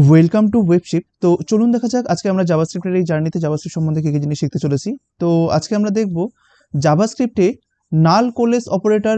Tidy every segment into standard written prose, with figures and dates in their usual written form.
Welcome to ওয়েবশিপ। তো চলুন দেখা যাক আজকে আমরা জাভাস্ক্রিপ্টের এই জার্নিতে জাভাস্ক্রিপ্ট সম্বন্ধে কী কী জিনিস শিখতে চলেছি। তো আজকে আমরা দেখব জাভাস্ক্রিপ্টে নাল কোলেস অপারেটর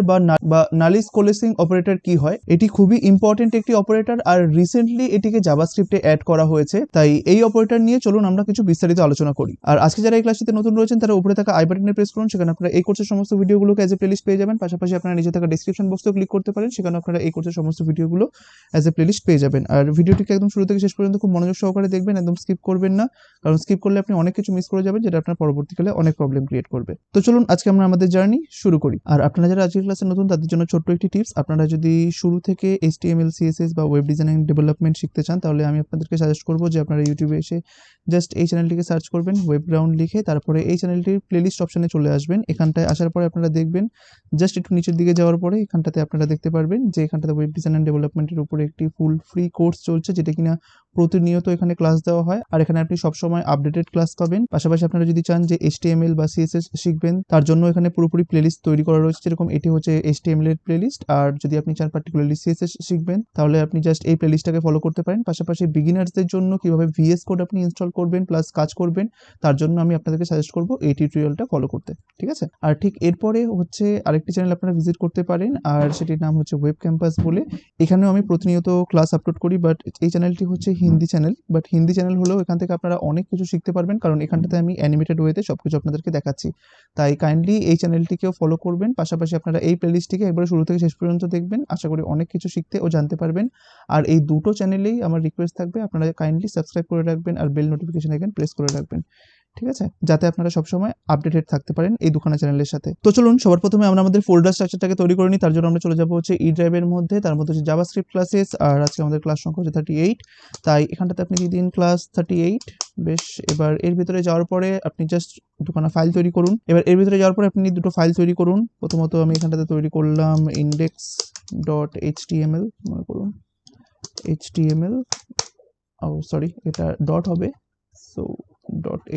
বা নালিস কোলেসিং অপারেটর কি হয়। এটি খুবই ইম্পর্টেন্ট একটি অপারেটর, আর রিসেন্টলি এটিকে জাভাস্ক্রিপ্টে অ্যাড করা হয়েছে। তাই এই অপারেটর নিয়ে চলুন আমরা কিছু বিস্তারিত আলোচনা করি। আর আজকে যারা এই ক্লাসটিতে নতুন রয়েছেন তারা উপরে থাকা আই বাটনে প্রেস করুন, সেখানে আপনারা এই কোর্সের সমস্ত ভিডিওগুলোকে অ্যাজ এ প্লেলিস্ট পেয়ে যাবেন। পাশাপাশি আপনারা নিচে থাকা ডেসক্রিপশন বক্সেও ক্লিক করতে পারেন, সেখানে আপনারা এই কোর্সের সমস্ত ভিডিওগুলো অ্যাজ এ প্লেলিস্ট পেয়ে যাবেন। আর ভিডিওটিকে একদম শুরু থেকে শেষ পর্যন্ত খুব মনোযোগ সহকারে দেখবেন, একদম স্কিপ করবেন না, কারণ স্কিপ করলে আপনি অনেক কিছু মিস করে যাবেন, যেটা আপনার পরবর্তীকালে অনেক প্রবলেম ক্রিয়েট করবে। তো চলুন আজকে আমরা আমাদের জার্নি শুরু করি। আর আপনারা যারা আজকের ক্লাসে নতুন তাদের জন্য ছোট্ট একটি টিপস, আপনারা যদি শুরু থেকে HTML CSS বা ওয়েব ডিজাইনিং ডেভেলপমেন্ট শিখতে চান, তাহলে আমি আপনাদেরকে সাজেস্ট করবো যে আপনারা ইউটিউবে এসে জাস্ট এই চ্যানেলটিকে সার্চ করবেন, ওয়েব গ্রাউন্ড লিখে, তারপরে এই চ্যানেলটির প্লেলিস্ট অপশনে চলে আসবেন। এখানটায় আসার পরে আপনারা দেখবেন জাস্ট একটু নিচের দিকে যাওয়ার পরে এখানটাতে আপনারা দেখতে পারবেন যে এখানটাতে ওয়েব ডিজাইন অ্যান্ড ডেভেলপমেন্টের উপরে একটি ফুল ফ্রি কোর্স চলছে, যেটা কিনা প্রতিনিয়ত এখানে ক্লাস দেওয়া হয়, আর এখানে আপনি সবসময় আপডেটেড ক্লাস পাবেন। পাশাপাশি আপনারা যদি চান যে HTML বা CSS শিখবেন, তার জন্য এখানে পুরোপুরি প্লেলিস্ট তৈরি করা রয়েছে। যেরকম এটি হচ্ছে HTML এর প্লেলিস্ট, আর যদি আপনি চান পার্টিকুলারলি CSS শিখবেন, তাহলে আপনি জাস্ট এই প্লেলিস্টটাকে ফলো করতে পারেন। পাশাপাশি বিগিনার্সদের জন্য কিভাবে VS কোড আপনি ইনস্টল করবেন প্লাস কাজ করবেন, তার জন্য আমি আপনাদেরকে সাজেস্ট করবো এই টিউটোরিয়ালটা ফলো করতে, ঠিক আছে। আর ঠিক এরপরে হচ্ছে আরেকটি চ্যানেল আপনারা ভিজিট করতে পারেন, আর সেটির নাম হচ্ছে ওয়েব ক্যাম্পাস বলে। এখানেও আমি প্রতিনিয়ত ক্লাস আপলোড করি, বাট এই চ্যানেলটি হচ্ছে Hindi channel. But Hindi channel হলেও এখান থেকে আপনারা অনেক কিছু শিখতে পারবেন, কারণ এখানটাতে আমি অ্যানিমেটেড ওয়েতে সবকিছু আপনাদেরকে দেখাচ্ছি। তাই কাইন্ডলি এই চ্যানেলটিকেও ফলো করবেন। পাশাপাশি আপনারা এই প্লেলিস্টটিকে একবার শুরু থেকে শেষ পর্যন্ত দেখবেন, আশা করি অনেক কিছু শিখতে ও জানতে পারবেন। আর এই দুটো চ্যানেলেই আমার রিকোয়েস্ট থাকবে আপনারা কাইন্ডলি সাবস্ক্রাইব করে রাখবেন আর বেল নোটিফিকেশন আইকন প্রেস করে রাখবেন, ঠিক আছে, যাতে আপনারা সবসময় আপডেটেড থাকতে পারেন এই দুখানা চ্যানেলের সাথে। তো চলুন সবার প্রথমে আমরা আমাদের ফোল্ডার স্ট্রাকচারটাকে তৈরি করে নিই। তার জন্য আমরা চলে যাবো হচ্ছে ই ড্রাইভের মধ্যে, তার মধ্যে হচ্ছে জাভাস্ক্রিপ্ট ক্লাসেস, আর আজকে আমাদের ক্লাস সংখ্যা হচ্ছে 38। তাই এখানটাতে আপনি দিয়ে দিন ক্লাস 38। বেশ, এবার এর ভিতরে যাওয়ার পরে আপনি জাস্ট দুখানা ফাইল তৈরি করুন। এবার এর ভিতরে যাওয়ার পরে আপনি দুটো ফাইল তৈরি করুন। প্রথমত আমি এখানটাতে তৈরি করলাম index.html, মনে করুন HTML, সরি এটা ডট হবে, সো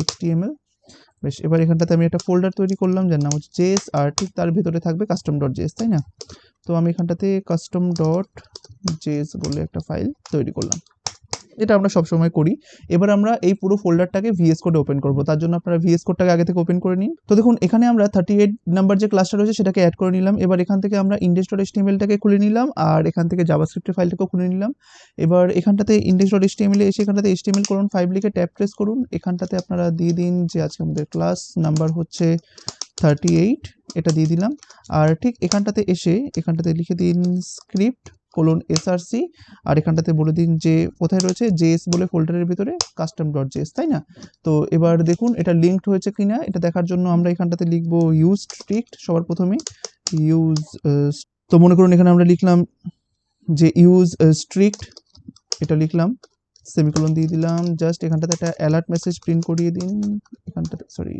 .html। বেশ, এবার এখানটাতে আমি একটা ফোল্ডার তৈরি করলাম যার নাম হচ্ছে জেএস, আর ঠিক তার ভিতরে থাকবে custom.js, তাই না? তো আমি এখানটাতে custom.js বলে একটা ফাইল তৈরি করলাম, এটা আমরা সবসময় করি। এবার আমরা এই পুরো ফোল্ডারটাকে VS কোডে ওপেন করব, তার জন্য আপনারা VS কোডটাকে আগে থেকে ওপেন করে নিন। তো দেখুন এখানে আমরা 38 নাম্বার যে ক্লাসটা রয়েছে সেটাকে অ্যাড করে নিলাম। এবার এখান থেকে আমরা index.html-টাকে খুলে নিলাম, আর এখান থেকে জাভাস্ক্রিপ্টের ফাইলটাকেও খুলে নিলাম। এবার এখানটাতে index.html এসে এখানটাতে HTML:5 লিখে ট্যাব প্রেস করুন। এখানটাতে আপনারা দিয়ে দিন যে আজকে আমাদের ক্লাস নাম্বার হচ্ছে 38, এটা দিয়ে দিলাম। আর ঠিক এখানটাতে এসে এখানটাতে লিখে দিন script:src, আর এখানটাতে বলে দিন যে কোথায় রয়েছে জেএস বলে ফোল্ডারের ভিতরে custom.js, তাই না? তো এবার দেখুন এটা লিঙ্কড হয়েছে কিনা, এটা দেখার জন্য আমরা এখানটাতে লিখব ইউজ স্ট্রিক্ট। সবার প্রথমে ইউজ, তো মনে করুন এখানে আমরা লিখলাম যে ইউজ স্ট্রিক্ট, এটা লিখলাম, সেমিকোলন দিয়ে দিলাম। জাস্ট এখানটাতে একটা অ্যালার্ট মেসেজ প্রিন্ট করিয়ে দিন এখানটাতে, সরি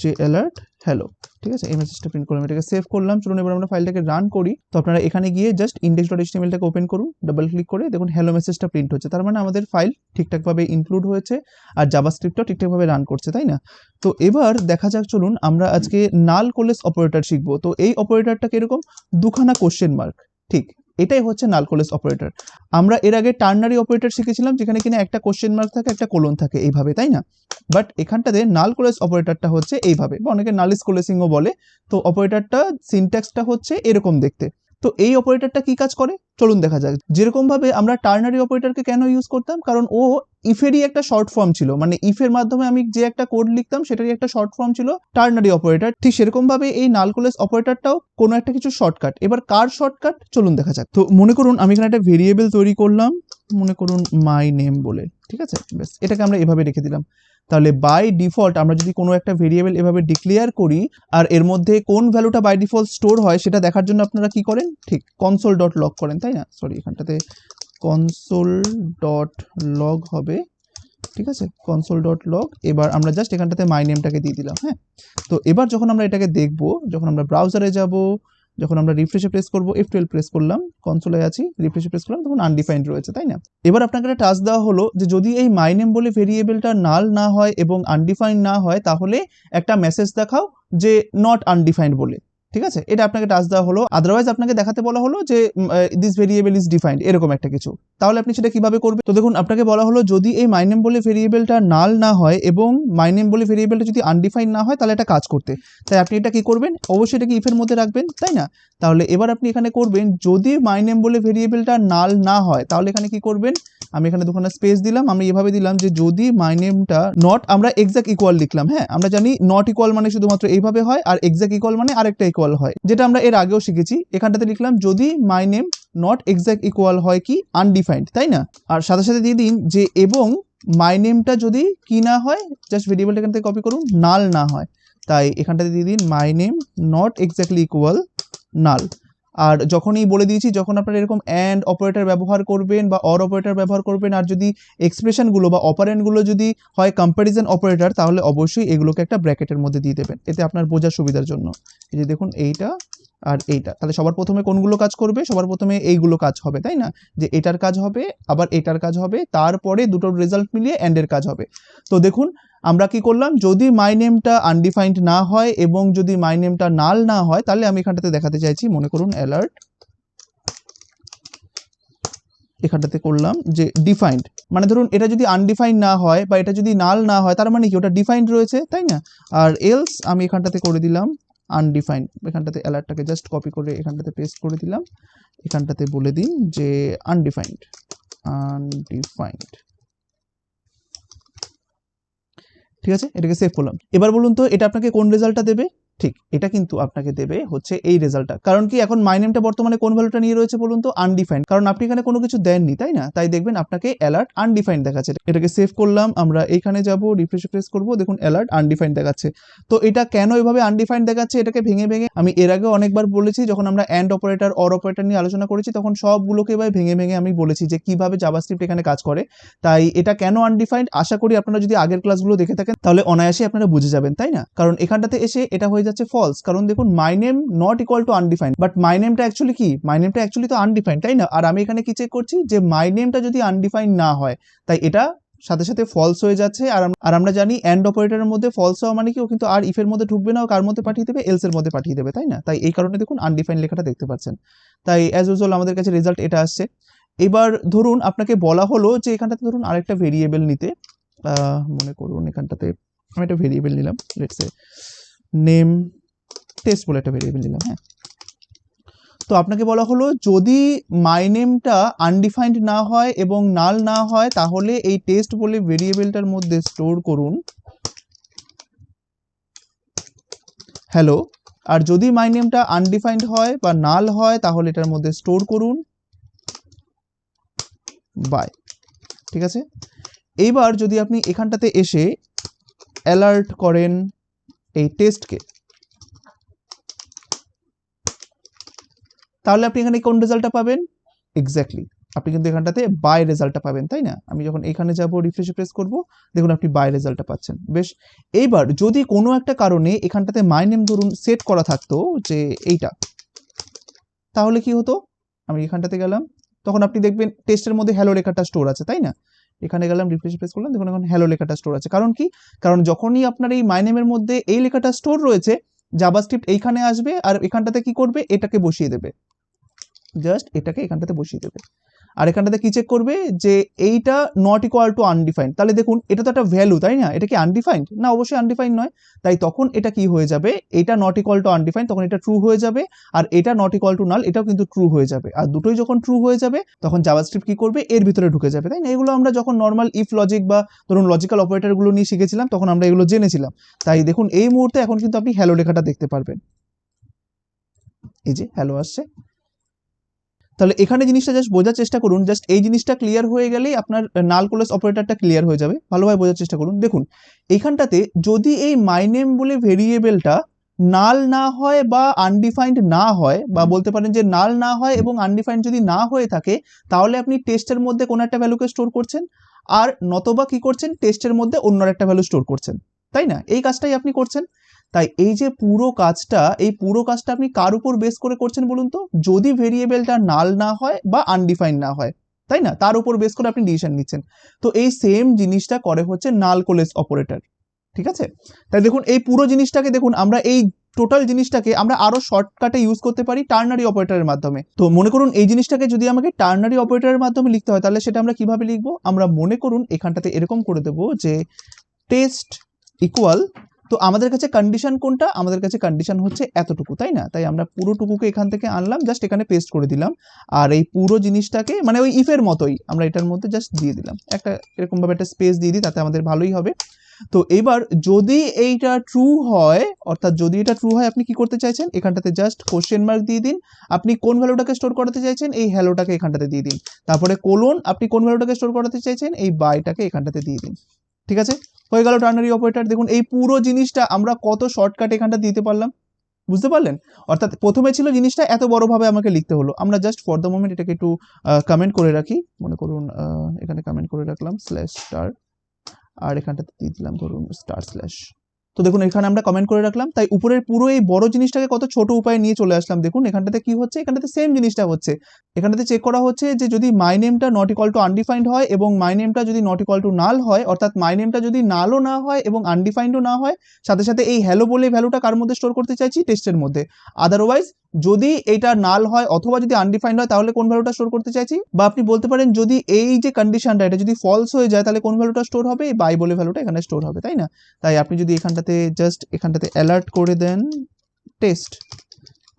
যে অ্যালার্ট হ্যালো, ঠিক আছে, এই মেসেজটা প্রিন্ট করলাম, এটাকে সেভ করলাম। চলুন এবার আমরা ফাইলটাকে রান করি। তো আপনারা এখানে গিয়ে জাস্ট index.html-টাকে ওপেন করুন, ডাবল ক্লিক করে দেখুন হ্যালো মেসেজটা প্রিন্ট হচ্ছে, তার মানে আমাদের ফাইল ঠিকঠাকভাবে ইনক্লুড হয়েছে আর জাভাস্ক্রিপ্টটাও ঠিকঠাকভাবে রান করছে, তাই না? তো এবার দেখা যাক, চলুন আমরা আজকে নাল কোলেস অপারেটর শিখবো। তো এই অপারেটরটা কিরকম, দুখানা কোশ্চেন মার্ক, ঠিক এটাই হচ্ছে নাল কোলেস অপারেটর। আমরা এর আগে টার্নারি অপারেটর শিখেছিলাম, যেখানে কিনা একটা কোশ্চেন মার্ক থাকে একটা কোলন থাকে এইভাবে, তাই না? বাট এখানটাতে নাল কোলেস অপারেটরটা হচ্ছে এইভাবে, বা অনেকে নালিস কোলেসিংও বলে। তো অপারেটরটা সিনট্যাক্সটা হচ্ছে এরকম দেখতে। তো এই অপারেটরটা কি কাজ করে চলুন দেখা যাক। যেরকম ভাবে আমরা টার্নারি অপারেটরকে কেন ইউজ করতাম, কারণ ও ইফেরই একটা শর্ট ফর্ম ছিল, মানে ইফের মাধ্যমে আমি যে একটা কোড লিখতাম সেটারই একটা শর্ট ফর্ম ছিল টার্নারি অপারেটর। ঠিক সেরকম ভাবে এই নাল কোলেস অপারেটরটাও কোনো একটা কিছু শর্টকাট। এবার কার শর্টকাট চলুন দেখা যাক। তো মনে করুন আমি এখানে একটা ভেরিয়েবল তৈরি করলাম, মনে করুন মাই নেম বলে, ঠিক আছে, ব্যাস এটাকে আমরা এভাবে রেখে দিলাম। তাহলে বাই ডিফল্ট আমরা যদি কোনো একটা ভেরিয়েবল এভাবে ডিক্লেয়ার করি, আর এর মধ্যে কোন ভ্যালুটা বাই ডিফল্ট স্টোর হয় সেটা দেখার জন্য আপনারা কি করেন, ঠিক console.log করেন, তাই না? সরি এখানটাতে console.log হবে, ঠিক আছে, console.log। এবার আমরা জাস্ট এখানটাতে মাই নেমটাকে দিয়ে দিলাম। হ্যাঁ, তো এবার যখন আমরা এটাকে দেখব, যখন আমরা ব্রাউজারে যাব, যখন আমরা রিফ্রেশে প্রেস করব, F12 প্রেস করলাম, কনসোলে আছি, রিফ্রেশে প্রেস করলাম, তখন আনডিফাইন্ড রয়েছে, তাই না? এবার আপনাকে একটা টাস্ক দেওয়া হলো যে যদি এই মাই নেম বলে ভেরিয়েবলটা নাল না হয় এবং আনডিফাইন্ড না হয়, তাহলে একটা মেসেজ দেখাও যে নট আনডিফাইন্ড বলে। ঠিক আছে, এটা আপনাকে টাচ দেওয়া হলো, আদারওয়াইজ আপনাকে দেখাতে বলা হলো যে দিস ভেরিয়েবল ইজ ডিফাইন্ড, এরকম একটা কিছু। তাহলে আপনি সেটা কিভাবে করবেন? তো দেখুন, আপনাকে বলা হলো যদি এই মাইনেম বলে ভেরিয়েবলটা নাল না হয় এবং মাইনেম বলে ভেরিয়েবলটা যদি আনডিফাইন্ড না হয় তাহলে এটা কাজ করতে, তাই আপনি এটা কি করবেন? অবশ্যই এটাকে ইফের মধ্যে রাখবেন, তাই না? তাহলে এবার আপনি এখানে করবেন যদি মাইনেম বলে ভেরিয়েবলটা নাল না হয় তাহলে এখানে কি করবেন? আমি এখানে দুখানা স্পেস দিলাম, আমি এভাবে দিলাম যে যদি মাইনেমটা নট, আমরা এক্সাক্ট ইকুয়াল লিখলাম। হ্যাঁ, আমরা জানি নট ইকুয়াল মানে শুধুমাত্র এইভাবে হয়, আর এক্সাক্ট ইকুয়াল মানে আরেকটা ইকুয়াল হয়, যেটা আমরা এর আগেও শিখেছি। এখানটাতে লিখলাম যদি মাইনেম নট এক্সাক্ট ইকুয়াল হয় কি আনডিফাইন্ড, তাই না? আর সাথে সাথে দিয়ে দিন যে এবং মাইনেমটা যদি কি না হয়, জাস্ট ভেরিয়েবলটা এখান থেকে কপি করুন, নাল না হয়, তাই এখানটাতে দিয়ে দিন মাইনেম নট এক্স্যাক্টলি ইকুয়াল নাল। আর যখনই বলে দিয়েছি যখন আপনারা এরকম অ্যান্ড অপারেটর ব্যবহার করবেন বা অর অপারেটর ব্যবহার করবেন, আর যদি এক্সপ্রেশনগুলো বা অপারেন্টগুলো যদি হয় কম্প্যারিজন অপারেটর, তাহলে অবশ্যই এগুলোকে একটা ব্র্যাকেটের মধ্যে দিয়ে দেবেন, এতে আপনার বোঝার সুবিধার জন্য। এই যে দেখুন এইটা আর এইটা, তাহলে সবার প্রথমে কোনগুলো কাজ করবে? সবার প্রথমে এইগুলো কাজ হবে, তাই না? যে এটার কাজ হবে, আবার এটার কাজ হবে, তারপরে দুটোর রেজাল্ট মিলিয়ে অ্যান্ডের কাজ হবে। তো দেখুন আমরা কি করলাম, যদি মাই নেমটা আনডিফাইন্ড না হয় এবং যদি মাই নেমটা নাল না হয়, তাহলে আমি এখানটাতে দেখাতে চাইছি, মনে করুন অ্যালার্ট, এখানটাতে করলাম যে ডিফাইন্ড, মানে ধরুন এটা যদি আনডিফাইন্ড না হয় বা এটা যদি নাল না হয় তার মানে কি ওটা ডিফাইন্ড রয়েছে, তাই না? আর এলস আমি এখানটাতে করে দিলাম আনডিফাইন্ড, এখানটাতে অ্যালার্টটাকে জাস্ট কপি করে এখানটাতে পেস্ট করে দিলাম, এখানটাতে বলে দিন যে আনডিফাইন্ড, আনডিফাইন্ড। ঠিক আছে, এটাকে সেভ করলাম। এবার বলুন তো এটা আপনাকে কোন রেজাল্টটা দেবে? ঠিক, এটা কিন্তু আপনাকে দেবে হচ্ছে এই রেজাল্টটা। কারণ কি এখন মাই নেমটা বর্তমানে কোন ভ্যালুটা নিয়ে রয়েছে বলুন তো? আনডিফাইন্ড, কারণ আপনি এখানে কোনো কিছু দেননি, তাই না? তাই দেখবেন আপনাকে অ্যালার্ট আনডিফাইন্ড দেখাচ্ছে। এটাকে সেভ করলাম, আমরা এইখানে যাব, রিফ্রেশ প্রেস করব, দেখুন অ্যালার্ট আনডিফাইন্ড দেখাচ্ছে। তো এটা কেন এভাবে আনডিফাইন্ড দেখাচ্ছে? এটাকে ভেঙে ভেঙে আমি এর আগে অনেকবার বলেছি, যখন আমরা অ্যান্ড অপারেটর অর অপারেটর নিয়ে আলোচনা করেছি তখন সবগুলোকে এবার ভেঙে ভেঙে আমি বলেছি যে কিভাবে জাভাস্ক্রিপ্ট এখানে কাজ করে। তাই এটা কেন আনডিফাইন্ড, আশা করি আপনারা যদি আগের ক্লাসগুলো দেখে থাকেন তাহলে অনায়াসে আপনারা বুঝে যাবেন, তাই না? কারণ এখানটাতে এসে এটা হয়ে যাচ্ছে ফলস, কারণ দেখুন my name not equal to undefined, but my নেমটা অ্যাকচুয়ালি কি? মাই নেমটা অ্যাকচুয়ালি তো আনডিফাইন্ড, তাই না? আর আমি এখানে কি চেক করছি যে মাই নেমটা যদি আনডিফাইন্ড না হয়, তাই এটা সাথে সাথে ফলস হয়ে যাচ্ছে। আর আমরা জানি অ্যান্ড অপারেটরের মধ্যে ফলস হওয়া মানে কি, ও কিন্তু আর ইফের মধ্যে ঢুকবে না, ও কার মধ্যে পাঠিয়ে দেবে? এলস এর মধ্যে পাঠিয়ে দেবে, তাই না? তাই এই কারণে দেখুন আনডিফাইন্ড লেখাটা দেখতে পাচ্ছেন। তাই অ্যাজ ইউজুয়াল আমাদের কাছে রেজাল্ট এটা আসছে। এবার ধরুন আপনাকে বলা হলো যে এখানটাতে ধরুন আরেকটা ভেরিয়েবল নিতে, মনে করুন এখানটাতে আমি একটা ভেরিয়েবল নিলাম, লেটস সে নেম টেস্ট বলে একটা ভেরিয়েবল নিলাম। হ্যাঁ, তো আপনাকে বলা হলো যদি মাই নেমটা আনডিফাইন্ড না হয় এবং নাল না হয় তাহলে এই টেস্ট বলে ভেরিয়েবলটার মধ্যে স্টোর করুন হ্যালো, আর যদি মাই নেমটা আনডিফাইন্ড হয় বা নাল হয় তাহলে এটার মধ্যে স্টোর করুন বাই। ঠিক আছে, এইবার যদি আপনি এখানটাতে এসে অ্যালার্ট করেন এই টেস্টকে, তাহলে আপনি এখানে কোন রেজাল্টটা পাবেন? এক্স্যাক্টলি আপনি কিন্তু এখানটাতে বাই রেজাল্টটা পাবেন, তাই না? আমি যখন এখানে যাব, রিফ্রেশ প্রেস করব, দেখুন আপনি বাই রেজাল্টটা পাচ্ছেন। বেশ, এইবার যদি কোনো একটা কারণে এখানটাতে মাই নেম ধরুন সেট করা থাকতো যে এইটা, তাহলে কি হতো? আমি এখানটাতে গেলাম, তখন আপনি দেখবেন টেস্টের মধ্যে হ্যালো লেখাটা স্টোর আছে, তাই না? এখানে গেলাম, রিফ্রেশ প্রেস করলাম, দেখুন এখন হ্যালো লেখাটা স্টোর আছে। কারণ কি? কারণ যখনই আপনার এই মাই নেমের মধ্যে এই লেখাটা স্টোর রয়েছে, জাভাস্ক্রিপ্ট এইখানে আসবে আর এখানটাতে কি করবে? এটাকে বসিয়ে দেবে, জাস্ট এটাকে এখানটাতে বসিয়ে দেবে। আর এখানটাতে কি চেক করবে যে এইটা নট ইকুয়াল টু আনডিফাইন্ড, তাহলে দেখুন এটা তো একটা ভ্যালু, তাই না? এটা কি আনডিফাইন্ড? না, অবশ্যই আনডিফাইন্ড নয়। তাই তখন এটা কি হয়ে যাবে? এটা নট ইকুয়াল টু আনডিফাইন্ড, তখন এটা ট্রু হয়ে যাবে। আর এটা নট ইকুয়াল টু নাল, এটাও কিন্তু ট্রু হয়ে যাবে। আর দুটোই যখন ট্রু হয়ে যাবে তখন জাভাস্ক্রিপ্ট কি করবে? এর ভিতরে ঢুকে যাবে, তাই না? এগুলো আমরা যখন নর্মাল ইফ লজিক বা ধরুন লজিক্যাল অপারেটরগুলো নিয়ে শিখেছিলাম তখন আমরা এগুলো জেনেছিলাম। তাই দেখুন এই মুহূর্তে এখন কিন্তু আপনি হ্যালো লেখাটা দেখতে পারবেন, এই যে হ্যালো আসছে। তাহলে এখানে জিনিসটা জাস্ট বোঝার চেষ্টা করুন, জাস্ট এই জিনিসটা ক্লিয়ার হয়ে গেলেই আপনার নাল কোলেস অপারেটরটা ক্লিয়ার হয়ে যাবে। ভালোভাবে বোঝার চেষ্টা করুন। দেখুন এইখানটাতে যদি এই মাই নেম বলে ভেরিয়েবলটা নাল না হয় বা আনডিফাইন্ড না হয়, বা বলতে পারেন যে নাল না হয় এবং আনডিফাইন্ড যদি না হয়ে থাকে, তাহলে আপনি টেস্টের মধ্যে কোনো একটা ভ্যালুকে স্টোর করছেন, আর নতবা কি করছেন? টেস্টের মধ্যে অন্য একটা ভ্যালু স্টোর করছেন, তাই না? এই কাজটাই আপনি করছেন। তাই এই যে পুরো কাজটা, এই পুরো কাজটা আপনি কার উপর বেস করে করছেন বলুন তো? যদি ভেরিয়েবলটা নাল না হয় বা আনডিফাইন্ড না হয়, তাই না? তার উপর বেস করে আপনি ডিসিশন নিচ্ছেন। তো এই সেম জিনিসটা করে হচ্ছে নাল কোলেস অপারেটর। ঠিক আছে, তাই দেখুন এই পুরো জিনিসটাকে দেখুন আমরা এই টোটাল জিনিসটাকে আমরা আরো শর্টকাটে ইউজ করতে পারি টার্নারি অপারেটরের মাধ্যমে। তো মনে করুন এই জিনিসটাকে যদি আমাকে টার্নারি অপারেটরের মাধ্যমে লিখতে হয় তাহলে সেটা আমরা কিভাবে লিখবো, আমরা মনে করুন এখানটাতে এরকম করে দেবো যে টেস্ট ইকুয়াল, তো আমাদের কাছে কন্ডিশন কোনটা, আমাদের কাছে কন্ডিশন হচ্ছে এতটুকু, তাই না? তাই আমরা পুরোটুকুকে এখান থেকে আনলাম, জাস্ট এখানে পেস্ট করে দিলাম, আর এই পুরো জিনিসটাকে মানে ওই ইফের মতোই আমরা এটার মধ্যে জাস্ট দিয়ে দিলাম, একটা এরকম ভাবে একটা স্পেস দিয়ে দিই, তাতে আমাদের ভালোই হবে। তো এবার যদি এইটা ট্রু হয়, অর্থাৎ যদি এটা ট্রু হয় আপনি কি করতে চাইছেন, এখানটাতে জাস্ট কোশ্চেন মার্ক দিয়ে দিন, আপনি কোন ভ্যালুটাকে স্টোর করাতে চাইছেন, এই হ্যালোটাকে এখানটাতে দিয়ে দিন, তারপরে কোলন, আপনি কোন ভ্যালুটাকে স্টোর করাতে চাইছেন, এই বাইটাকে এখানটাতে দিয়ে দিন। ঠিক আছে, হয়ে গেল টার্নারি অপারেটর। দেখুন এই পুরো জিনিসটা আমরা কত শর্টকাট এখানটা দিতে পারলাম, বুঝতে পারলেন? অর্থাৎ প্রথমে ছিল জিনিসটা এত বড়ভাবে আমাকে লিখতে হলো, আমরা জাস্ট ফর দ্য মোমেন্ট এটাকে একটু কমেন্ট করে রাখি, মনে করুন এখানে কমেন্ট করে রাখলাম স্ল্যাশ স্টার, আর এখানটাতে দিয়ে দিলাম ধরুন স্টার স্ল্যাশ। তো দেখুন এখানে আমরা কমেন্ট করে রাখলাম, তাই উপরের পুরো এই বড় জিনিসটাকে কত ছোট উপায়ে নিয়ে চলে আসলাম। দেখুন এখানটাতে কি হচ্ছে, এখানটাতে সেম জিনিসটা হচ্ছে, এখানটাতে চেক করা হচ্ছে যে যদি মাই নেমটা নট ইকুয়াল টু আনডিফাইন্ড হয় এবং মাই নেমটা যদি নট ইকুয়াল টু নাল হয়, অর্থাৎ মাই নেমটা যদি নালও না হয় এবং আনডিফাইন্ডও না হয়, সাথে সাথে এই হ্যালো বলে ভ্যালুটা কার মধ্যে স্টোর করতে চাইছি, টেস্টের মধ্যে। আদারওয়াইজ যদি এটা নাল হয় অথবা যদি আনডিফাইন্ড হয় তাহলে কোন ভ্যালুটা স্টোর করতে চাইছি, বা আপনি বলতে পারেন যদি এই যে কন্ডিশনটা এটা যদি ফলস হয়ে যায় তাহলে কোন ভ্যালুটা স্টোর হবে, এই বাই বলে ভ্যালুটা এখানে স্টোর হবে, তাই না? তাই আপনি যদি এখানটাতে জাস্ট এখানটাতে অ্যালার্ট করে দেন টেস্ট,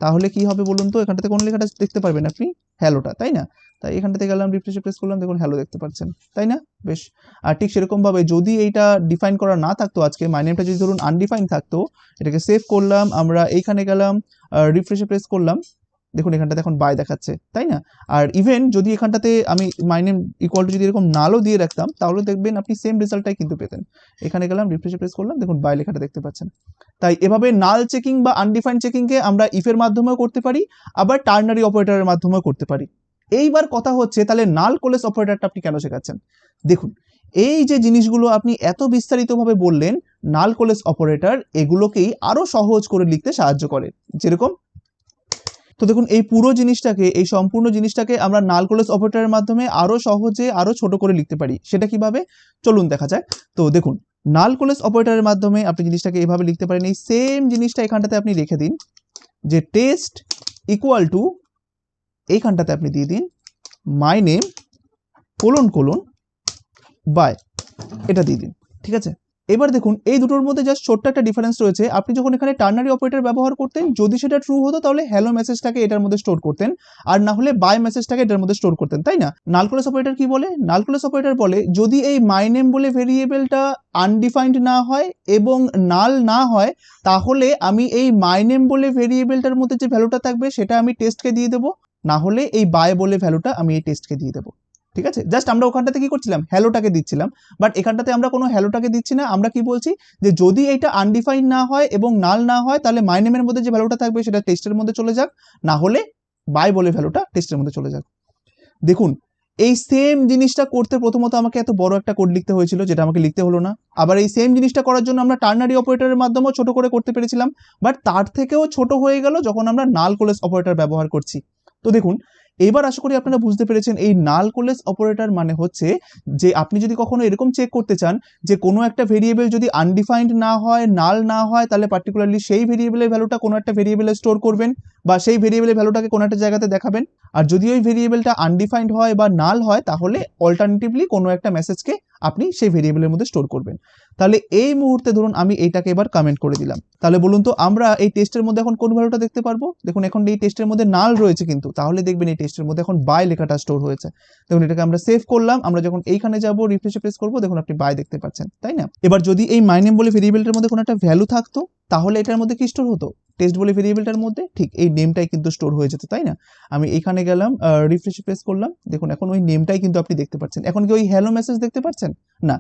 তাহলে কি হবে বলুন তো, এখানটাতে কোন লেখাটা দেখতে পারবেন আপনি, হ্যালোটা, তাই না? তাই এখানটাতে গেলাম, রিফ্রেশে প্রেস করলাম, দেখুন হ্যালো দেখতে পাচ্ছেন, তাই না? বেশ। আর ঠিক সেরকম ভাবে যদি এইটা ডিফাইন করা না থাকতো, আজকে মাই নেমটা যদি ধরুন আনডিফাইন থাকতো, এটাকে সেভ করলাম, আমরা এইখানে গেলাম, রিফ্রেশে প্রেস করলাম, দেখুন এখানটাতে এখন বাই দেখাচ্ছে, তাই না? আর ইভেন যদি এখানটাতে আমি মাই নেম ইকুয়াল টু যদি এরকম নালও দিয়ে রাখতাম তাহলে দেখবেন আপনি সেম রেজাল্টটাই কিন্তু পেতেন। এখানে গেলাম, রিফ্রেশে প্রেস করলাম, দেখুন বাই লেখাটা দেখতে পাচ্ছেন। তাই এভাবে নাল চেকিং বা আনডিফাইন্ড চেকিংকে আমরা ইফের মাধ্যমেও করতে পারি, আবার টার্নারি অপারেটরের মাধ্যমেও করতে পারি। এইবার কথা হচ্ছে তাহলে নাল কোলেস অপারেটরটা আপনি কেন শেখাচ্ছেন? দেখুন এই যে জিনিসগুলো আপনি এত বিস্তারিতভাবে বললেন, নাল কোলেস অপারেটর এগুলোকেই আরো সহজ করে লিখতে সাহায্য করে, যেরকম তো দেখুন এই পুরো জিনিসটাকে, এই সম্পূর্ণ জিনিসটাকে আমরা নাল কোলেস অপারেটরের মাধ্যমে আরো সহজে আরো ছোট করে লিখতে পারি। সেটা কিভাবে চলুন দেখা যাক। তো দেখুন নাল কোলেস অপারেটরের মাধ্যমে আপনি জিনিসটাকে এইভাবে লিখতে পারেন, এই সেম জিনিসটা এখানটাতে আপনি রেখে দিন যে টেস্ট ইকুয়াল টু, এইখানটাতে আপনি দিয়ে দিন my name colon colon by, এটা দিয়ে দিন। ঠিক আছে, এবার দেখুন এই দুটোর মধ্যে জাস্ট ছোট্ট একটা ডিফারেন্স রয়েছে। আপনি যখন এখানে টার্নারি অপারেটর ব্যবহার করতেন, যদি সেটা ট্রু হতো তাহলে হ্যালো মেসেজটাকে এটার মধ্যে স্টোর করতেন, আর না হলে বাই মেসেজটাকে এটার মধ্যে স্টোর করতেন, তাই না? নাল কোলেস অপারেটর কি বলে, নাল কোলেস অপারেটর বলে যদি এই মাই নেম বলে ভেরিয়েবলটা আনডিফাইন্ড না হয় এবং নাল না হয়, তাহলে আমি এই মাই নেম বলে ভেরিয়েবলটার মধ্যে যে ভ্যালুটা থাকবে সেটা আমি টেস্টকে দিয়ে দেবো, না হলে এই বাই বলে ভ্যালুটা আমি এই টেস্টকে দিয়ে দেবো। ঠিক আছে, জাস্ট আমরা ওখানটাতে কি করছিলাম, হ্যালোটাকে দিচ্ছিলাম, বাট এখানটাতে আমরা কোনো হ্যালোটাকে দিচ্ছি না। আমরা কি বলছি যে যদি এটা আনডিফাইন্ড না হয় এবং নাল না হয় তাহলে মাই নেমের মধ্যে যে ভ্যালুটা থাকবে সেটা টেস্টের মধ্যে চলে যাক, না হলে বাই বলে ভ্যালুটা টেস্টের মধ্যে চলে যাক। দেখুন এই সেম জিনিসটা করতে প্রথমত আমাকে এত বড় একটা কোড লিখতে হয়েছিল, যেটা আমাকে লিখতে হলো না। আবার এই সেম জিনিসটা করার জন্য আমরা টার্নারি অপারেটরের মাধ্যমেও ছোট করে করতে পেরেছিলাম, বাট তার থেকেও ছোট হয়ে গেল যখন আমরা নাল কোলেস অপারেটর ব্যবহার করছি। তো দেখুন এবার আশা করি আপনারা বুঝতে পেরেছেন, এই নাল কোলেস অপারেটর মানে হচ্ছে যে আপনি যদি কখনো এরকম চেক করতে চান যে কোনো একটা ভেরিয়েবল যদি আনডিফাইন্ড না হয়, নাল না হয়, তাহলে পার্টিকুলারলি সেই ভেরিয়েবলের ভ্যালুটা কোনো একটা ভেরিয়েবলে স্টোর করবেন বা সেই ভেরিয়েবলের ভ্যালুটাকে কোনো একটা জায়গাতে দেখাবেন। আর যদি ওই ভেরিয়েবলটা আনডিফাইন্ড হয় বা নাল হয় তাহলে অল্টারনেটিভলি কোনো একটা মেসেজকে আপনি সেই ভেরিয়েবলের মধ্যে স্টোর করবেন। তাহলে এই মুহূর্তে ধরুন আমি এইটাকে এবার কমেন্ট করে দিলাম, তাহলে বলুন তো আমরা এই টেস্টের মধ্যে এখন কোন ভ্যালুটা দেখতে পারবো? দেখুন এখন এই টেস্টের মধ্যে নাল রয়েছে, কিন্তু তাহলে দেখবেন এই টেস্টের মধ্যে এখন বাই লেখাটা স্টোর হয়েছে। দেখুন এটাকে আমরা সেভ করলাম, আমরা যখন এইখানে যাব রিফ্রেশে প্রেস করবো, দেখুন আপনি বাই দেখতে পাচ্ছেন, তাই না? এবার যদি এই মাই নেম বলে ভেরিয়েবলটার মধ্যে কোনো একটা ভ্যালু থাকতো তাহলে এটার মধ্যে কি স্টোর হতো, টেস্ট বলে ভেরিয়েবলটার মধ্যে ঠিক এই নেমটাই কিন্তু স্টোর হয়ে যেত, তাই না? আমি এইখানে গেলাম, রিফ্রেশে প্রেস করলাম, দেখুন এখন ওই নেমটাই কিন্তু আপনি দেখতে পাচ্ছেন। এখন কি ওই হ্যালো মেসেজ দেখতে পাচ্ছেন? না,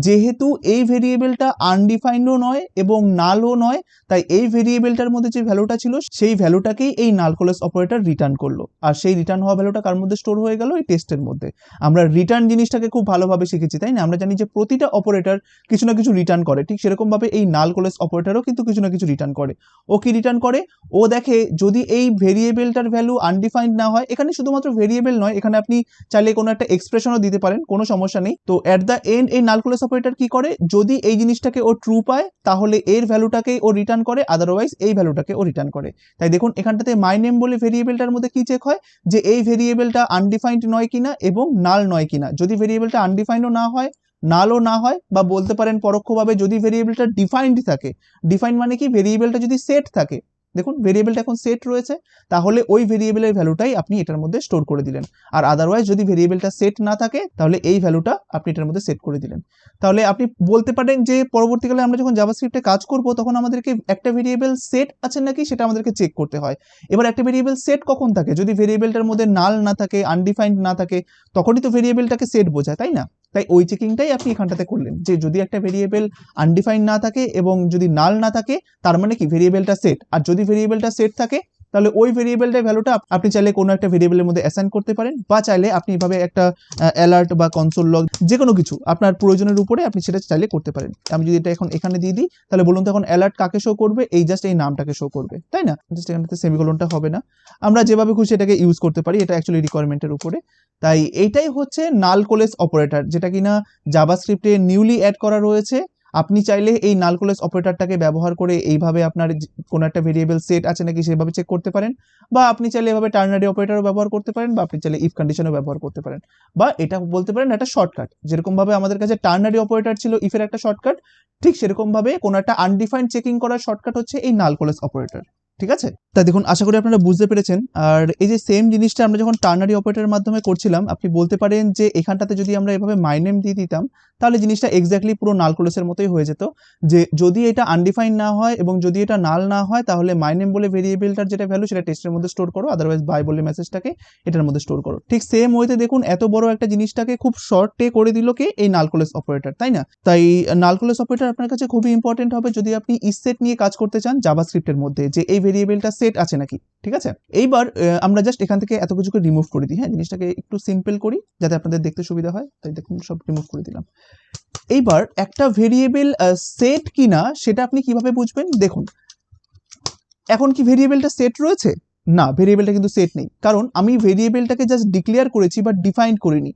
যেহেতু এই ভেরিয়েবলটা আনডিফাইন্ডও নয় এবং নালও নয়, তাই এই ভেরিয়েবলটার মধ্যে যে ভ্যালুটা ছিল সেই ভ্যালুটাকেই এই নাল কোলেস অপারেটর রিটার্ন করলো, আর সেই রিটার্ন হওয়া ভ্যালুটা কার মধ্যে স্টোর হয়ে গেল, এই টেস্টের মধ্যে। আমরা রিটার্ন জিনিসটাকে খুব ভালোভাবে শিখেছি, তাই না? আমরা জানি যে প্রতিটা অপারেটর কিছু না কিছু রিটার্ন করে, ঠিক সেরকম ভাবে এই নাল কোলেস অপারেটরও কিন্তু কিছু না কিছু রিটার্ন করে। ও কি রিটার্ন করে? ও দেখে যদি এই ভেরিয়েবলটার ভ্যালু আনডিফাইন্ড না হয়, এখানে শুধুমাত্র ভেরিয়েবল নয়, এখানে আপনি চাইলে কোনো একটা এক্সপ্রেশনও দিতে পারেন, কোনো সমস্যা নেই। তো অ্যাট দ্য এন্ড এই নাল কোলেস অপারেটর কি করে, যদি এই জিনিসটাকে ও ট্রু পায় তাহলে এর ভ্যালুটাকে ও রিটার্ন করে, আদারওয়াইজ এই ভ্যালুটাকে ও রিটার্ন করে। তাই দেখুন এখানটাতে মাই নেম বলে ভেরিয়েবলটার মধ্যে কি চেক হয়, যে এই ভেরিয়েবলটা আনডিফাইন্ড নয় কিনা এবং নাল নয় কিনা। যদি ভেরিয়েবলটা আনডিফাইন্ডও না হয়, নালও না হয়, বা বলতে পারেন পরোক্ষভাবে যদি ভেরিয়েবলটা ডিফাইন্ড থাকে, ডিফাইন্ড মানে কি, ভেরিয়েবলটা যদি সেট থাকে, দেখুন ভেরিয়েবলটা এখন সেট রয়েছে, তাহলে ওই ভেরিয়েবলের ভ্যালুটাই আপনি এটার মধ্যে স্টোর করে দিলেন। আর আদারওয়াইজ যদি ভেরিয়েবলটা সেট না থাকে তাহলে এই ভ্যালুটা আপনি এটার মধ্যে সেট করে দিলেন। তাহলে আপনি বলতে পারেন যে পরবর্তীকালে আমরা যখন জাভাস্ক্রিপ্টে কাজ করব তখন আমাদেরকে একটা ভেরিয়েবল সেট আছে নাকি সেটা আমাদেরকে চেক করতে হয়। এবার একটা ভেরিয়েবল সেট কখন থাকে, যদি ভেরিয়েবলটার মধ্যে নাল না থাকে, আনডিফাইন্ড না থাকে, তখনই তো ভেরিয়েবলটাকে সেট বোঝায়, তাই না? তাই ওই চেকিংটাই আপনি এখানটাতে করলেন, যে যদি একটা ভেরিয়েবল আনডিফাইন্ড না থাকে এবং যদি নাল না থাকে তার মানে কি ভেরিয়েবলটা সেট, আর যদি ভেরিয়েবলটা সেট থাকে তাহলে ওই ভেরিয়েবলটার ভ্যালুটা আপনি চাইলে কোনো একটা ভেরিয়েবলের মধ্যে অ্যাসাইন করতে পারেন, বা চাইলে আপনি এভাবে একটা অ্যালার্ট বা কনসোল লগ যে কোনো কিছু আপনার প্রয়োজনের উপরে আপনি সেটা চাইলে করতে পারেন। আমি যদি এটা এখন এখানে দিয়ে দিই তাহলে বলুন তো এখন অ্যালার্ট কাকে শো করবে, এই জাস্ট এই নামটাকে শো করবে, তাই না? জাস্ট এখানটাতে সেমিকোলনটা হবে না, আমরা যেভাবে খুশি এটাকে ইউজ করতে পারি, এটা অ্যাকচুয়ালি রিকোয়ারমেন্টের উপরে। তাই এইটাই হচ্ছে নাল কোলেস অপারেটর, যেটা কিনা জাভাস্ক্রিপ্টে নিউলি অ্যাড করা রয়েছে। আপনি চাইলে এই নাল কোলেস অপারেটরটাকে ব্যবহার করে এইভাবে আপনার কোনো একটা ভেরিয়েবল সেট আছে নাকি সেভাবে চেক করতে পারেন, বা আপনি চাইলে এভাবে টার্নারি অপারেটরও ব্যবহার করতে পারেন, বা আপনি চাইলে ইফ কন্ডিশনও ব্যবহার করতে পারেন, বা এটা বলতে পারেন একটা শর্টকাট। যেরকম ভাবে আমাদের কাছে টার্নারি অপারেটর ছিল ইফের একটা শর্টকাট, ঠিক সেরকম ভাবে কোনো একটা আনডিফাইন্ড চেকিং করার শর্টকাট হচ্ছে এই নাল কোলেস অপারেটর। ঠিক আছে, তাই দেখুন আশা করি আপনারা বুঝতে পেরেছেন। আর এই যে সেম জিনিসটা আমরা যখন টার্নারি অপারেটরের মাধ্যমে করছিলাম, আপনি বলতে পারেন যে এখানটাতে যদি আমরা এভাবে মাই নেম দিয়ে দিতাম তাহলে জিনিসটা এক্স্যাক্টলি পুরো নাল কোলেসের মতোই হয়ে যেত, যে যদি এটা আনডিফাইন্ড না হয় এবং যদি এটা নাল না হয় তাহলে মাই নেম বলে ভেরিয়েবলটার যেটা ভ্যালু সেটা টেস্টের মধ্যে স্টোর করো, আদারওয়াইজ বাই বলে মেসেজটাকে এটার মধ্যে স্টোর করো। ঠিক সেম ওয়েতে দেখুন এত বড় একটা জিনিসটাকে খুব শর্টে করে দিল কে, এই নাল কোলেস অপারেটর, তাই না? তাই নাল কোলেস অপারেটর আপনার কাছে খুবই ইম্পর্টেন্ট হবে যদি আপনি ইসেট নিয়ে কাজ করতে চান জাভাস্ক্রিপ্টের মধ্যে, যে এই ভেরিয়েবলটা সেট আছে নাকি। ঠিক আছে, এইবার আমরা জাস্ট এখান থেকে এত কিছুকে রিমুভ করে দিই। হ্যাঁ, জিনিসটাকে একটু সিম্পল করি যাতে আপনাদের দেখতে সুবিধা হয়, তাই দেখুন সব রিমুভ করে দিলাম। এইবার একটা ভেরিয়েবল সেট কিনা সেটা আপনি কিভাবে বুঝবেন, দেখুন এখন কি ভেরিয়েবলটা সেট রয়েছে? না, ভেরিয়েবলটা কিন্তু সেট নেই, কারণ আমি ভেরিয়েবলটাকে জাস্ট ডিক্লেয়ার করেছি বা ডিফাইন করিনি।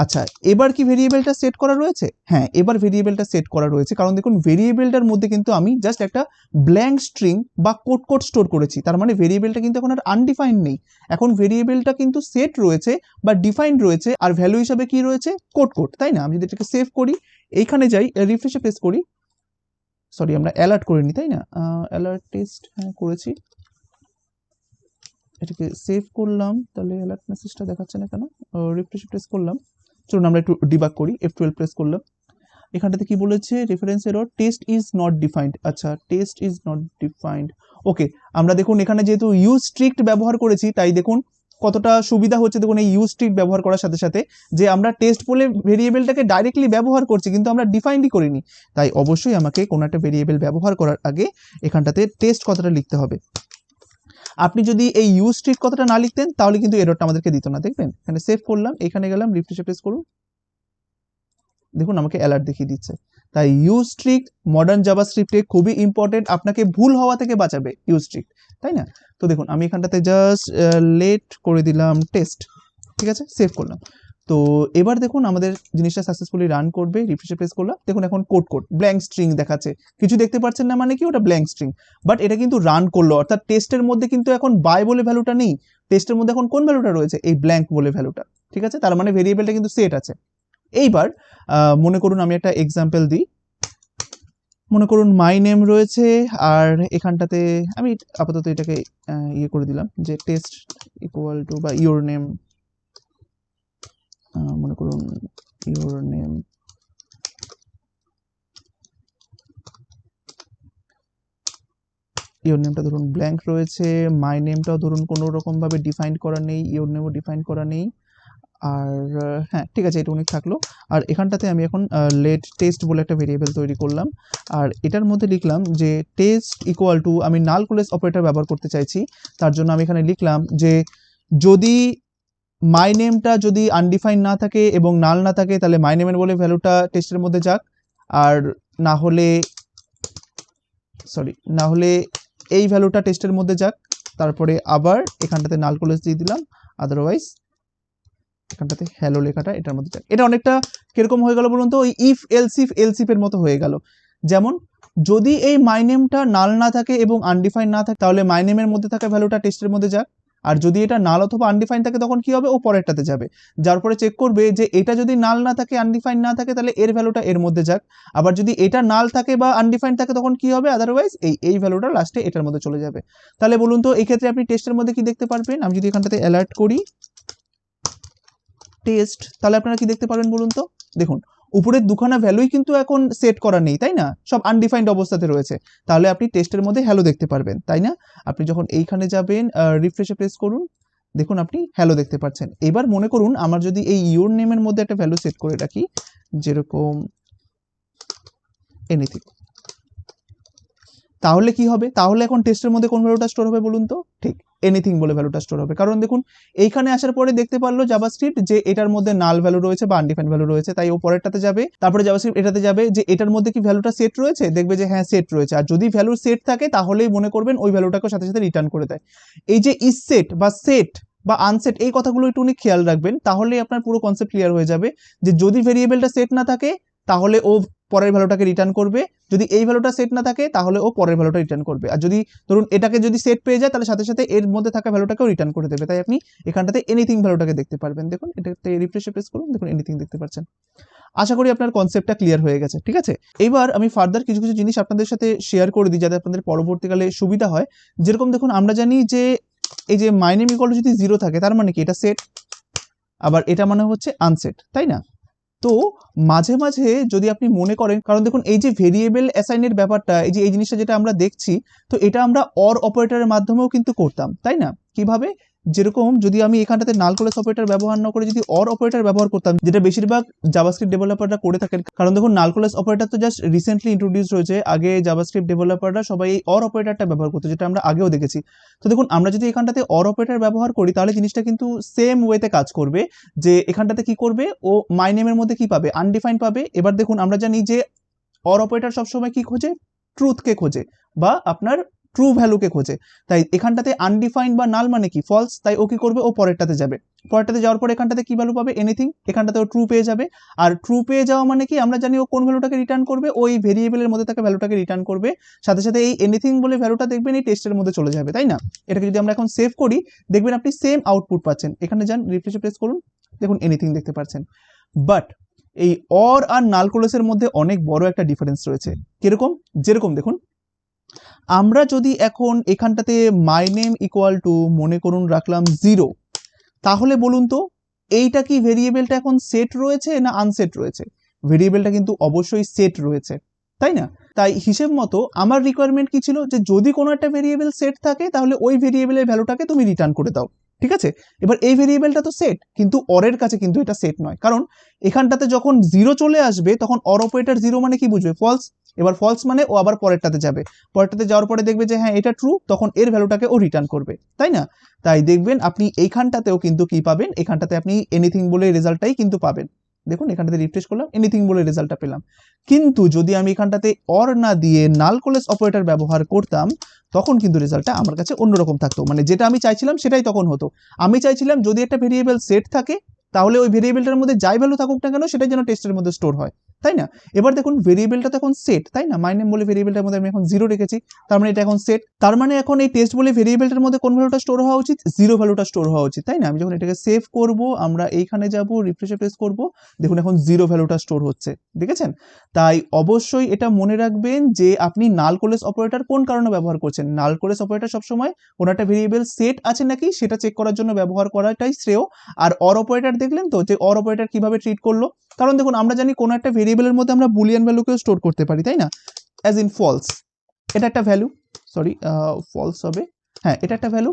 আচ্ছা, এবার কি ভেরিয়েবলটা সেট করা রয়েছে? হ্যাঁ, এবার ভেরিয়েবলটা সেট করা রয়েছে, কারণ দেখুন ভেরিয়েবলটার মধ্যে কিন্তু আমি জাস্ট একটা ব্ল্যাঙ্ক স্ট্রিং বা কোড স্টোর করেছি, তার মানে ভেরিয়েবলটা কিন্তু এখন আর আনডিফাইন্ড নেই, এখন ভেরিয়েবলটা কিন্তু সেট রয়েছে বা ডিফাইন্ড রয়েছে, আর ভ্যালু হিসাবে কি রয়েছে, কোড, তাই না? আমি যদি এটাকে সেভ করি, এইখানে যাই, রিফ্রেশে প্রেস করি, সরি আমরা অ্যালার্ট করিনি, তাই না? অ্যালার্ট টেস্ট হ্যাঁ করেছি, এটাকে সেভ করলাম, তাহলে অ্যালার্ট মেসেজটা দেখাচ্ছে না কেন? রিফ্রেশ প্রেস করলাম, চলুন আমরা একটু ডিবাগ করি, F12 প্রেস করলাম, এখানটাতে কি বলেছে, reference error, test is not defined. আচ্ছা, টেস্ট ইজ নট ডিফাইন্ড, ওকে। আমরা দেখুন এখানে যেহেতু ইউজ স্ট্রিক্ট ব্যবহার করেছি, তাই দেখুন কতটা সুবিধা হচ্ছে, দেখুন এই ইউজ স্ট্রিক্ট ব্যবহার করার সাথে সাথে যে আমরা টেস্ট বলে ভেরিয়েবলটাকে ডাইরেক্টলি ব্যবহার করছি কিন্তু আমরা ডিফাইন্ডই করিনি, তাই অবশ্যই আমাকে কোনো একটা ভেরিয়েবল ব্যবহার করার আগে এখানটাতে টেস্ট কথাটা লিখতে হবে। আপনি যদি এই ইউজ স্ট্রিক্ট কথাটা না লিখতেন তাহলে কিন্তু এররটা আমাদেরকে দিত না। দেখবেন এখানে সেভ করলাম, এখানে গেলাম, রিফ্রেশ প্রেস করুন, দেখুন আমাকে অ্যালার্ট দেখিয়ে দিচ্ছে। তাই ইউজ স্ট্রিক্ট মডার্ন জাভাস্ক্রিপ্টে খুবই ইম্পর্টেন্ট, আপনাকে ভুল হওয়া থেকে বাঁচাবে ইউজ স্ট্রিক্ট, তাই না? তো দেখুন আমি এখানটাতে জাস্ট লেট করে দিলাম টেস্ট, ঠিক আছে, সেভ করলাম। তো এবার দেখুন আমাদের জিনিসটা সাকসেসফুলি রান করবে, রিফ্রেশ প্রেস করলাম, দেখুন এখন কোড ব্ল্যাঙ্ক স্ট্রিং দেখাচ্ছে, কিছু দেখতে পাচ্ছেন না, মানে কি ওটা ব্ল্যাঙ্ক স্ট্রিং, বাট এটা কিন্তু রান করলো, অর্থাৎ টেস্টের মধ্যে কিন্তু এখন বাই বলে ভ্যালুটা নেই, টেস্টের মধ্যে এখন কোন ভ্যালুটা রয়েছে, এই ব্ল্যাঙ্ক বলে ভ্যালুটা, ঠিক আছে, তার মানে ভেরিয়েবলটা কিন্তু সেট আছে। এইবার মনে করুন আমি একটা এক্সাম্পল দিই, মনে করুন মাই নেম রয়েছে, আর এখানটাতে আমি আপাতত এটাকে ইয়ে করে দিলাম যে টেস্ট ইকুয়াল টু বা ইওর নেম, মনে করুন ইওর নেম, ইওর নেমটা ধরুন ব্ল্যাঙ্ক রয়েছে, মাই নেমটাও ধরুন কোনো রকম ভাবে ডিফাইন করা নেই, ইওর নেমও ডিফাইন করা নেই, আর হ্যাঁ ঠিক আছে, এটুকুনি থাকলো। আর এখানটাতে আমি এখন লেট টেস্ট বলে একটা ভেরিয়েবল তৈরি করলাম, আর এটার মধ্যে লিখলাম যে টেস্ট ইকুয়াল টু, আমি নাল কোলেস অপারেটর ব্যবহার করতে চাইছি, তার জন্য আমি এখানে লিখলাম যে যদি মাই নেমটা যদি আনডিফাইন না থাকে এবং নাল না থাকে তাহলে মাই নেমের বলে ভ্যালুটা টেস্টের মধ্যে যাক, আর না হলে এই ভ্যালুটা টেস্টের মধ্যে যাক, তারপরে আবার এখানটাতে নাল কোলেস দিয়ে দিলাম, আদারওয়াইজ এখানটাতে হ্যালো লেখাটা এটার মধ্যে যাক। এটা অনেকটা কিরকম হয়ে গেল বলুন তো, ওই ইফ এলসিফ এর মতো হয়ে গেল। যেমন যদি এই মাই নেমটা নাল না থাকে এবং আনডিফাইন না থাকে তাহলে মাই নেমের মধ্যে থাকা ভ্যালুটা টেস্টের মধ্যে যাক, আর যদি এটা নাল অথবা আনডিফাইন থাকে তখন কি হবে, ও পরেরটাতে যাবে। যার পরে চেক করবে যে এটা যদি নাল না থাকে আনডিফাইন না থাকে তাহলে এর ভ্যালুটা এর মধ্যে যাক, আবার যদি এটা নাল থাকে বা আনডিফাইন থাকে তখন কি হবে, আদারওয়াইজ এই ভ্যালুটা লাস্টে এটার মধ্যে চলে যাবে। তাহলে বলুন তো এই ক্ষেত্রে আপনি টেস্টের মধ্যে কি দেখতে পারবেন, আমি যদি এখানটাতে অ্যালার্ট করি টেস্ট, তাহলে আপনারা কি দেখতে পারবেন বলুন তো, দেখুন উপরের দুখানা ভ্যালুই কিন্তু এখন সেট করা নেই, তাই না, সব আনডিফাইন্ড অবস্থাতে রয়েছে। তাহলে আপনি টেস্টের মধ্যে হ্যালো দেখতে পারবেন, তাই না। আপনি যখন এইখানে যাবেন রিফ্রেশে প্রেস করুন, দেখুন আপনি হ্যালো দেখতে পাচ্ছেন। এবার মনে করুন আমার যদি এই ইউর নেমের মধ্যে একটা ভ্যালু সেট করে রাখি, যেরকম এনিথিং, তাহলে কি হবে, তাহলে এখন টেস্টের মধ্যে কোন ভ্যালুটা স্টোর হবে বলুন তো, ঠিক এনিথিং বলে ভ্যালুটা স্টোর হবে। কারণ দেখুন এইখানে আসার পরে দেখতে পারলো জাভাস্ক্রিপ্ট যে এটার মধ্যে নাল ভ্যালু রয়েছে বা আনডিফাইন্ড ভ্যালু রয়েছে, তাই ও পরেরটাতে যাবে। তারপরে জাভাস্ক্রিপ্ট এটাতে যাবে যে এটার মধ্যে কি ভ্যালুটা সেট রয়েছে, দেখবে যে হ্যাঁ সেট রয়েছে, আর যদি ভ্যালু সেট থাকে তাহলেই মনে করবেন ওই ভ্যালুটাকে সাথে সাথে রিটার্ন করে দেয়। এই যে ইজ সেট বা সেট বা আনসেট, এই কথাগুলো একটু উনি খেয়াল রাখবেন, তাহলেই আপনার পুরো কনসেপ্ট ক্লিয়ার হয়ে যাবে যে যদি ভেরিয়েবলটা সেট না থাকে তাহলে ও পরের ভ্যালুটাকে রিটার্ন করবে, যদি এই ভ্যালুটা সেট না থাকে তাহলে ও পরের ভ্যালুটা রিটার্ন করবে, আর যদি ধরুন এটাকে যদি সেট পেয়ে যায় তাহলে সাথে সাথে এর মধ্যে থাকা ভ্যালুটাকেও রিটার্ন করে দেবে। তাই আপনি এখানটাতে এনিথিং ভ্যালুটাকে দেখতে পারবেন, দেখুন এটাতে রিফ্রেশে প্রেস করুন, দেখুন এনিথিং দেখতে পাচ্ছেন। আশা করি আপনার কনসেপ্টটা ক্লিয়ার হয়ে গেছে, ঠিক আছে। এবার আমি ফার্দার কিছু কিছু জিনিস আপনাদের সাথে শেয়ার করে দিই যাতে আপনাদের পরবর্তীকালে সুবিধা হয়। যেরকম দেখুন আমরা জানি যে এই যে মাই নেম ইকুয়াল টু যদি 0 থাকে তার মানে কি এটা সেট, আবার এটা মানে হচ্ছে আনসেট, তাই না। তো মাঝে মাঝে যদি আপনি মনে করেন, কারণ দেখুন এই যে ভেরিয়েবল অ্যাসাইনের ব্যাপারটা, এই যে জিনিসটা যেটা আমরা দেখছি, তো এটা আমরা অর অপারেটরের মাধ্যমেও কিন্তু করতাম, তাই না। কিভাবে, যেরকম যদি আমি এখানটাতে নাল কলেস অপারেটর ব্যবহার না করে যদি অর অপারেটর ব্যবহার করতাম, যেটা বেশিরভাগ জাভাস্ক্রিপ্ট ডেভেলপাররা করে থাকেন, কারণ দেখুন নাল কলেস অপারেটর তো জাস্ট রিসেন্টলি ইন্ট্রোডিউস হয়েছে, আগে জাভাস্ক্রিপ্ট ডেভেলপাররা সবাই এই অর অপারেটরটা ব্যবহার করতো, যেটা আমরা আগেও দেখেছি। তো দেখুন আমরা যদি এখানটাতে অর অপারেটর ব্যবহার করি তাহলে জিনিসটা কিন্তু সেম ওয়েতে কাজ করবে, যে এখানটাতে কি করবে, ও মাই নেমের মধ্যে কি পাবে, আনডিফাইন্ড পাবে। এবার দেখুন আমরা জানি যে অর অপারেটর সবসময় কি খোঁজে, ট্রুথকে খোঁজে বা আপনার ট্রু ভ্যালুকে খোঁজে। তাই এখানটাতে আনডিফাইন্ড বা নাল মানে কি, ফলস, তাই ও কি করবে, ও পরেরটাতে যাবে। পরেরটাতে যাওয়ার পর এখানটাতে কি ভ্যালু পাবে, এনিথিং, এখানটাতে ও ট্রু পেয়ে যাবে। আর ট্রু পেয়ে যাওয়া মানে কি, আমরা জানি ও কোন ভ্যালুটাকে রিটার্ন করবে, ওই ভেরিয়েবলের মধ্যে থাকা ভ্যালুটাকে রিটার্ন করবে। সাথে সাথে এই এনিথিং বলে ভ্যালুটা দেখবেন এই টেস্টের মধ্যে চলে যাবে, তাই না। এটাকে যদি আমরা এখন সেভ করি দেখবেন আপনি সেম আউটপুট পাচ্ছেন। এখানে যান রিফ্রেশে প্রেস করুন, দেখুন এনিথিং দেখতে পাচ্ছেন। বাট এই অর আর নাল কলেসের মধ্যে অনেক বড় একটা ডিফারেন্স রয়েছে। কিরকম, যেরকম দেখুন আমরা যদি এখন এখানটাতে মাই নেম ইকুয়াল টু মনে করুন রাখলাম 0, তাহলে বলুন তো এইটা কি ভেরিয়েবলটা এখন সেট রয়েছে না আনসেট রয়েছে, ভেরিয়েবলটা কিন্তু অবশ্যই সেট রয়েছে, তাই না। তাই হিসেব মতো আমার রিকোয়ারমেন্ট কি ছিল, যে যদি কোনো একটা ভেরিয়েবল সেট থাকে তাহলে ওই ভেরিয়েবলের ভ্যালুটাকে তুমি রিটার্ন করে দাও, ঠিক আছে। এবার এই ভেরিয়েবলটা তো সেট, কিন্তু অরের কাছে কিন্তু এটা সেট নয়, কারণ এখানটাতে যখন 0 চলে আসবে তখন অর অপারেটর 0 মানে কি বুঝবে, ফলস। এবার ফলস মানে ও আবার পরেরটাতে যাবে, পরেরটাতে যাওয়ার পরে দেখবে যে হ্যাঁ এটা ট্রু, তখন এর ভ্যালুটাকে ও রিটার্ন করবে, তাই না। তাই দেখবেন আপনি এইখানটাতেও কিন্তু কি পাবেন, এখানটাতে আপনি এনিথিং বলে রেজাল্টটাই কিন্তু পাবেন। দেখুন এখানটাতে রিফ্রেশ করলাম, এনিথিং বলে রেজাল্টটা পেলাম। কিন্তু যদি আমি এখানটাতে অর না দিয়ে নাল কলেস অপারেটর ব্যবহার করতাম তখন কিন্তু রেজাল্টটা আমার কাছে অন্যরকম থাকতো, মানে যেটা আমি চাইছিলাম সেটাই তখন হতো। আমি চাইছিলাম যদি একটা ভেরিয়েবল সেট থাকে তাহলে ওই ভেরিয়েবলটার মধ্যে যাই ভ্যালু থাকুক না কেন সেটাই যেন টেস্টের মধ্যে স্টোর হয়, তাই না। এবার দেখুন ভেরিয়েবলটা তো এখন সেট, তাই না, মাই নেম বলে ভেরিয়েবলটার মধ্যে আমি এখন 0 রেখেছি, তার মানে এটা এখন সেট, তার মানে এখন এই টেস্ট বলে ভেরিয়েবলটার মধ্যে কোন ভ্যালুটা স্টোর হওয়া উচিত, 0 ভ্যালুটা স্টোর হওয়া উচিত, তাই না। আমি যখন এটাকে সেভ করব, আমরা এইখানে যাব রিফ্রেশে প্রেস করব, দেখুন এখন 0 ভ্যালুটা স্টোর হচ্ছে, দেখেছেন। তাই অবশ্যই এটা মনে রাখবেন যে আপনি নাল কলেস অপারেটর কোন কারণে ব্যবহার করছেন, নাল কলেস অপারেটর সবসময় কোনো একটা ভেরিয়েবল সেট আছে নাকি সেটা চেক করার জন্য ব্যবহার করাটাই শ্রেয়। আর অর অপারেটর দেখলেন তো যে অর অপারেটর কিভাবে ট্রিট করলো, কারণ দেখুন আমরা জানি কোনো একটা ভেরিয়েবলের মধ্যে আমরা বুলিয়ান ভ্যালুকেও স্টোর করতে পারি, তাই না, অ্যাজ ইন ফলস, এটা একটা ভ্যালু, সরি ফলস হবে, হ্যাঁ এটা একটা ভ্যালু।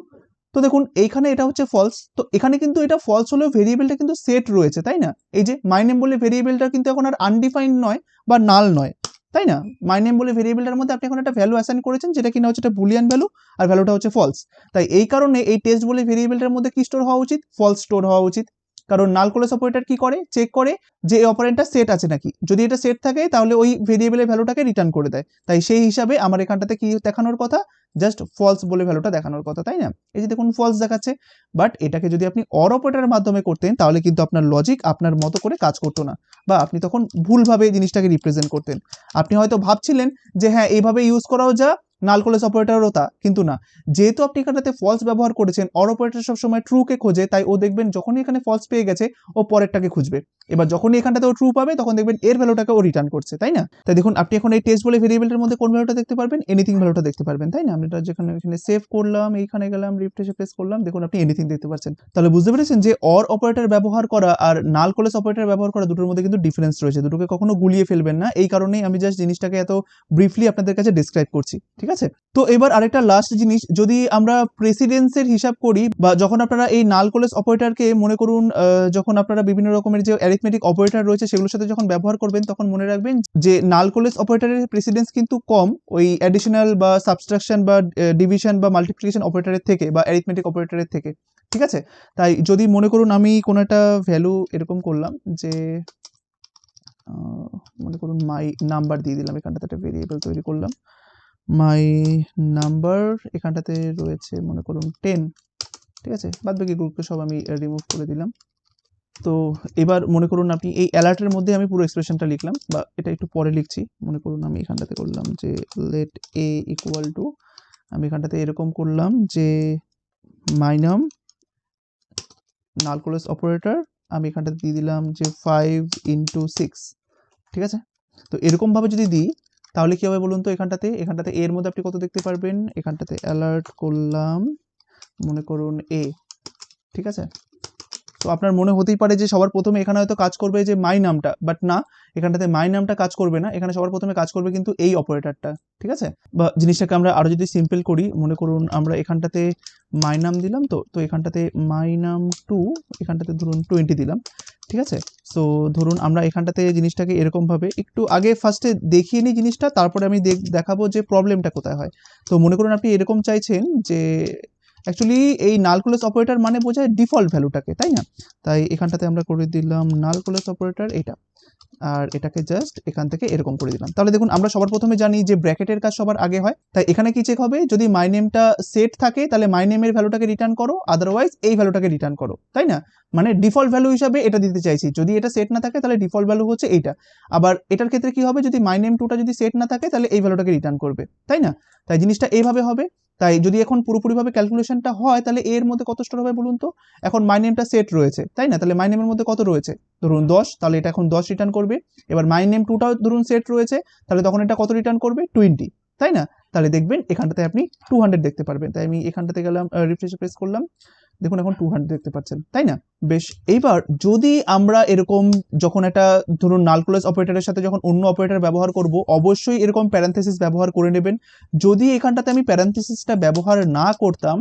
তো দেখুন এইখানে এটা হচ্ছে ফলস, তো এখানে কিন্তু এটা ফলস হলেও ভেরিয়েবলটা কিন্তু সেট রয়েছে, তাই না। এই যে মাই নেম বলে ভেরিয়েবলটা কিন্তু এখন আর আনডিফাইন্ড নয় বা নাল নয়, তাই না। মাই নেম বলে ভেরিয়েবলটার মধ্যে আপনি এখন একটা ভ্যালু অ্যাসাইন করেছেন যেটা কিনা হচ্ছে একটা বুলিয়ান ভ্যালু, আর ভ্যালুটা হচ্ছে ফলস। তাই এই কারণে এই টেস্ট বলে ভেরিয়েবলটার মধ্যে কি স্টোর হওয়া উচিত, ফলস স্টোর হওয়া উচিত। কারণ নাল ক্লোজ অপারেটর কি করে, চেক করে যে এই অপারেন্ডটা সেট আছে নাকি, যদি এটা সেট থাকে তাহলে ওই ভেরিয়েবলের ভ্যালুটাকে রিটার্ন করে দেয়। তাই সেই হিসাবে আমার এখানটাতে কি দেখানোর কথা, জাস্ট ফলস বলে ভ্যালুটা দেখানোর কথা, তাই না? এই যে দেখুন ফলস দেখাচ্ছে, বাট এটাকে যদি আপনি অর অপারেটরের মাধ্যমে করতেন তাহলে কিন্তু আপনার লজিক আপনার মতো করে কাজ করতো না, বা আপনি তখন ভুলভাবে জিনিসটাকে রিপ্রেজেন্ট করতেন। আপনি হয়তো ভাবছিলেন যে হ্যাঁ এইভাবে ইউজ করাও যা, নাল ক্লোজ অপারেটরও তা, কিন্তু না। যেহেতু আপনি এখানটাতে ফলস ব্যবহার করেছেন, অর অপারেটর সবসময় ট্রুকে খোঁজে, তাই ও দেখবেন যখনই এখানে ফলস পেয়ে গেছে ও পরেরটাকে খুঁজবে। এবার যখনই এখানটাতে ও ট্রু পাবে তখন দেখবেন এর ভ্যালুটাকে ও রিটার্ন করছে, তাই না? তাই দেখুন আপনি এখন এই টেস্ট বলে ভেরিয়েবলের মধ্যে কোন ভ্যালুটা দেখতে পারবেন, এনিথিং ভ্যালুটা দেখতে পারবেন, তাই না? আমরা যেখানে এখানে সেভ করলাম, এইখানে গেলাম, রিফ্রেশে প্রেস করলাম, দেখুন আপনি এনিথিং দেখতে পাচ্ছেন। তাহলে বুঝতে পেরেছেন যে অর অপারেটর ব্যবহার করা আর নাল ক্লোজ অপারেটর ব্যবহার করা দুটোর মধ্যে কিন্তু ডিফারেন্স রয়েছে, দুটোকে কখনো গুলিয়ে ফেলবেন না। এই কারণেই আমি জাস্ট জিনিসটাকে এত ব্রিফলি আপনাদের কাছে ডিসক্রাইব করছি, ঠিক আছে? তো এবার আরেকটা লাস্ট জিনিস, যদি আমরা প্রেসিডেন্সের হিসাব করি, বা যখন আপনারা এই নাল ক্লোজ অপারেটরকে মনে করুন যখন আপনারা বিভিন্ন রকমের যে অ্যারিথমেটিক অপারেটর রয়েছে সেগুলোর সাথে যখন ব্যবহার করবেন, তখন মনে রাখবেন যে নাল ক্লোজ অপারেটরের প্রেসিডেন্স কিন্তু কম ওই অ্যাডিশনাল বা সাবট্রাকশন বা ডিভিশন বা মাল্টিপ্লিকেশন অপারেটরের থেকে বা অ্যারিথমেটিক অপারেটরের থেকে, ঠিক আছে? তাই যদি মনে করুন আমি কোনো একটা ভ্যালু এরকম করলাম যে মনে করুন মাই নাম্বার দিয়ে দিলাম, এখানটাতে একটা ভেরিয়েবল তৈরি করলাম, মাই নাম্বার এখানটাতে রয়েছে মনে করুন 10, ঠিক আছে? বাদ বাকি গ্রুপকে সব আমি রিমুভ করে দিলাম। তো এবার মনে করুন আপনি এই অ্যালার্টের মধ্যে আমি পুরো এক্সপ্রেশনটা লিখলাম, বা এটা একটু পরে লিখছি। মনে করুন আমি এখানটাতে করলাম যে লেট এ ইকুয়াল টু, আমি এখানটাতে এরকম করলাম যে মাই নাম নাল ক্লোজ অপারেটর, আমি এখানটাতে দিয়ে দিলাম যে 5 × 6, ঠিক আছে? তো এরকমভাবে যদি দিই তাহলে কি হবে বলুন তো, এখানটাতে এর মধ্যে আপনি কত দেখতে পারবেন, এখানটাতে অ্যালার্ট করলাম মনে করুন এ, ঠিক আছে? তো আপনার মনে হতেই পারে যে সবার প্রথমে এখানে হয়তো কাজ করবে যে মাই নামটা, বাট না, এখানটাতে মাই নামটা কাজ করবে না, এখানে সবার প্রথমে কাজ করবে কিন্তু এই অপারেটরটা, ঠিক আছে? বা জিনিসটাকে আমরা আরো যদি সিম্পল করি, মনে করুন আমরা এখানটাতে মাই নাম দিলাম, তো এখানটাতে মাই নাম 2, এখানটাতে ধরুন 20 দিলাম, ঠিক আছে? সো ধরুন আমরা এখানটাতে জিনিসটাকে এরকমভাবে একটু আগে ফার্স্টে দেখিয়ে নিই জিনিসটা, তারপরে আমি দেখাবো যে প্রবলেমটা কোথায় হয়। তো মনে করুন আপনি এরকম চাইছেন যে অ্যাকচুয়ালি এই নাল ক্লোজ অপারেটর মানে বোঝায় ডিফল্ট ভ্যালুটাকে, তাই না? তাই এখানটাতে আমরা করে দিলাম নাল ক্লোজ অপারেটর এটা, আর এটাকে জাস্ট এখান থেকে এরকম করে দিলাম। তাহলে দেখুন আমরা সবার প্রথমে জানি যে ব্র্যাকেটের কাজ সবার আগে হয়, তাই এখানে কি চেক হবে, যদি মাই নেমটা সেট থাকে তাহলে মাই নেমের ভ্যালুটাকে রিটার্ন করো, আদারওয়াইজ এই ভ্যালুটাকে রিটার্ন করো, তাই না? মানে ডিফল্ট ভ্যালু হিসাবে এটা দিতে চাইছি, যদি এটা সেট না থাকে তাহলে ডিফল্ট ভ্যালু হচ্ছে এইটা। আবার এটার ক্ষেত্রে কি হবে, যদি মাই নেম 2টা যদি সেট না থাকে তাহলে এই ভ্যালুটাকে রিটার্ন করবে, তাই না? তাই জিনিসটা এইভাবে হবে। তাই যদি এখন পুরোপুরিভাবে ক্যালকুলেশনটা হয় তাহলে এর মধ্যে কত স্টোর হবে বলুন তো, এখন মাই নেমটা সেট রয়েছে, তাই না? তাহলে মাই নেমের মধ্যে কত রয়েছে, ধরুন 10, তাহলে এটা এখন 10 রিটার্ন করবে। এবার মাই নেম 2টাও ধরুন সেট রয়েছে, তাহলে তখন এটা কত রিটার্ন করবে, 20, তাই না? তাহলে দেখবেন এখানটাতে আপনি 200 দেখতে পারবেন। তাই আমি এখানটাতে গেলাম, রিফ্রেশে প্রেস করলাম, দেখুন এখন 200 দেখতে পাচ্ছেন, তাই না? বেশ, এইবার যদি আমরা এরকম যখন একটা ধরুন নাল ক্লোজ অপারেটরের সাথে যখন অন্য অপারেটর ব্যবহার করব, অবশ্যই এরকম প্যারেনথেসিস ব্যবহার করে নেবেন। যদি এখানটাতে আমি প্যারেনথেসিসটা ব্যবহার না করতাম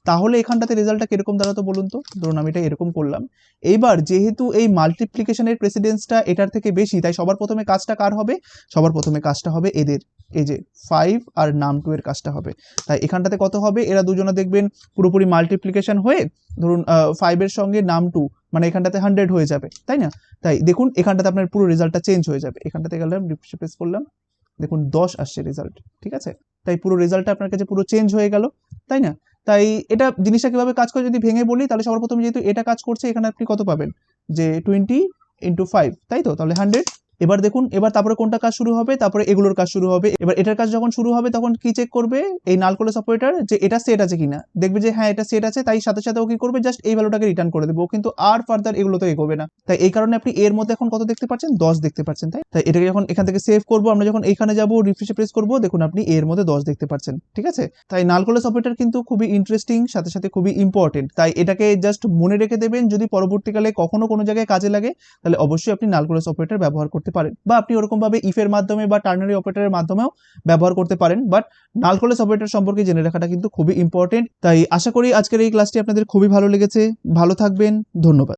তাহলে এখানটাতে রেজাল্টটা কিরকম দাঁড়াতো বলুন তো, ধরুন আমি এটা এরকম করলাম। এইবার যেহেতু এই মাল্টিপ্লিকেশনের প্রেসিডেন্সটা এটার থেকে বেশি, তাই সবার প্রথমে কাজটা কার হবে, সবার প্রথমে কাজটা হবে এদের, এই যে 5 আর নাম 2 এর কাজটা হবে। তাই এখানটাতে কত হবে, এরা দুজনে দেখবেন পুরোপুরি মাল্টিপ্লিকেশন হয়ে ধরুন 5 এর সঙ্গে নাম 2, মানে এখানটাতে 100 হয়ে যাবে, তাই না? তাই দেখুন এখানটাতে আপনার পুরো রেজাল্টটা চেঞ্জ হয়ে যাবে। এখানটাতে গেলাম, রিফ্রেশ প্রেস করলাম, দেখুন 10 আসছে রেজাল্ট, ঠিক আছে? তাই পুরো রেজাল্টটা আপনার কাছে পুরো চেঞ্জ হয়ে গেল, তাই না? তাই এটা জিনিসটা কিভাবে কাজ করে যদি ভেঙে বলি, তাহলে সবার প্রথমে যেহেতু এটা কাজ করছে, এখানে আপনি কত পাবেন, যে 20 × 5, তাই তো? তাহলে 100। এবার দেখুন, এবার তারপরে কোনটা কাজ শুরু হবে, তারপরে এগুলোর কাজ শুরু হবে। এবার এটার কাজ যখন শুরু হবে তখন কি চেক করবে, এই নাল ক্লোজ অপারেটর, যে এটা সেট আছে কিনা, দেখবে যে হ্যাঁ এটা সেট আছে, তাই সাথে সাথে ও কি করবে, জাস্ট এই ভ্যালুটাকে রিটার্ন করে দেবে, ও কিন্তু আর ফার্দার এগুলো তো এগোবে না। তাই এই কারণে আপনি এর মধ্যে এখন কত দেখতে পাচ্ছেন, 10 দেখতে পাচ্ছেন, তাই এটাকে যখন এখান থেকে সেভ করবো, আমরা যখন এইখানে যাবো, রিফ্রেশে প্রেস করবো, দেখুন আপনি এর মধ্যে 10 দেখতে পাচ্ছেন, ঠিক আছে? তাই নাল ক্লোজ অপারেটর কিন্তু খুবই ইন্টারেস্টিং, সাথে সাথে খুবই ইম্পর্টেন্ট। তাই এটাকে জাস্ট মনে রেখে দেবেন, যদি পরবর্তীকালে কখনো কোনো জায়গায় কাজে লাগে তাহলে অবশ্যই আপনি নাল ক্লোজ অপারেটর ব্যবহার করতে পারেন, বা আপনি ওরকম ভাবে ইফের মাধ্যমে বা টার্নারি অপারেটরের মাধ্যমেও ব্যবহার করতে পারেন। বাট নাল ক্লোজ অপারেটর সম্পর্কে জেনে রাখাটা কিন্তু খুবই ইম্পর্টেন্ট। তাই আশা করি আজকের এই ক্লাসটি আপনাদের খুবই ভালো লেগেছে। ভালো থাকবেন, ধন্যবাদ।